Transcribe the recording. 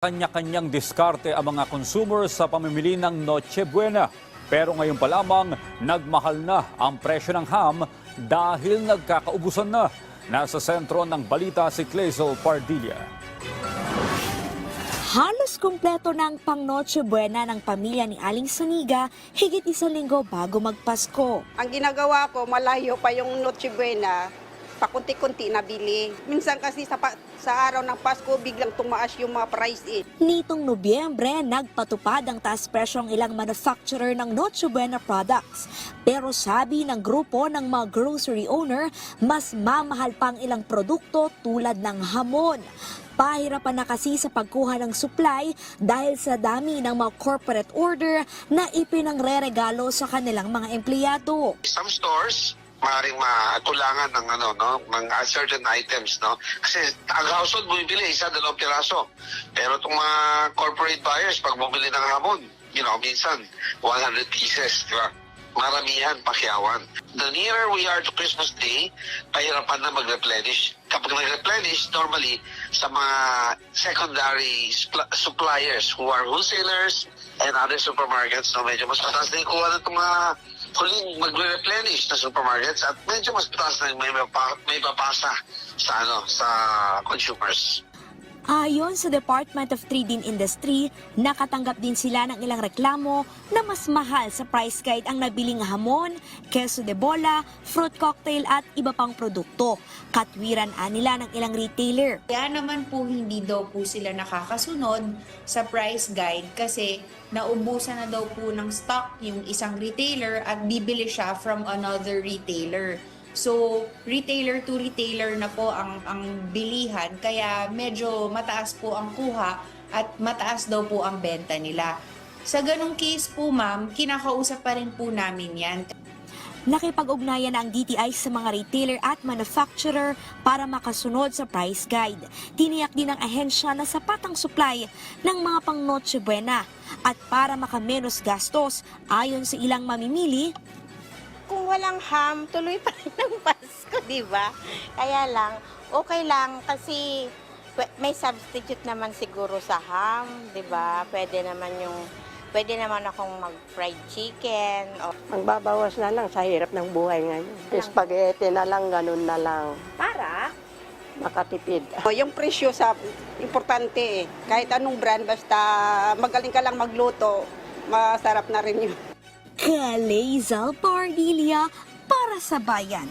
Kanya-kanyang diskarte ang mga consumer sa pamimili ng Noche Buena. Pero ngayon pa lamang, nagmahal na ang presyo ng ham dahil nagkakaubusan na. Nasa sentro ng balita si Clazel Pardilla. Halos kumpleto na ang pang Noche Buena ng pamilya ni Aling Saniga higit isang linggo bago magpasko. Ang ginagawa ko, malayo pa yung Noche Buena, pakunti-kunti nabili. Minsan kasi sa araw ng Pasko, biglang tumaas yung mga price eh. Nitong Nobyembre, nagpatupad ang taas presyo ang ilang manufacturer ng Noche Buena products. Pero sabi ng grupo ng mga grocery owner, mas mamahal pa ang ilang produkto tulad ng hamon. Pahirapan na kasi sa pagkuha ng supply dahil sa dami ng mga corporate order na ipinangre-regalo sa kanilang mga empleyado. Some stores maaaring makulangan ng ng certain items, no? Kasi ang household bumibili isa, dalawang piraso. Pero itong mga corporate buyers pag bumili ng hamon, minsan 100 pieces, di ba? Maramihan, pakyawan. The nearer we are to Christmas Day, pahirapan na mag-replenish. Kapag nag-replenish, normally sa mga secondary suppliers who are wholesalers and other supermarkets, medyo mas mataas na yung kuha ng mga huling magre-replenish na supermarkets at medyo mas mataas na may papasa sa consumers. Ayon sa Department of Trade and Industry, nakatanggap din sila ng ilang reklamo na mas mahal sa price guide ang nabiling hamon, queso de bola, fruit cocktail at iba pang produkto. Katwiran nila ng ilang retailer. Kaya naman po hindi daw po sila nakakasunod sa price guide kasi naubusan na daw po ng stock yung isang retailer at bibili siya from another retailer. So, retailer to retailer na po ang bilihan, kaya medyo mataas po ang kuha at mataas daw po ang benta nila. Sa ganung case po ma'am, kinakausap pa rin po namin yan. Nakipag-ugnayan ang DTI sa mga retailer at manufacturer para makasunod sa price guide. Tiniyak din ng ahensya na sapat ang supply ng mga pang Noche Buena. At para makamenos gastos, ayon sa ilang mamimili, kung walang ham, tuloy pa rin ang Pasko, di ba? Kaya lang, okay lang kasi may substitute naman siguro sa ham, di ba? Pwede naman akong mag-fried chicken. Magbabawas na lang sa hirap ng buhay ngayon. Spaghetti na lang, ganun na lang. Para? Makatipid. Yung presyo importante eh. Kahit anong brand, basta magaling ka lang magluto, masarap na rin yun. Clazel Pardilla para sa bayan.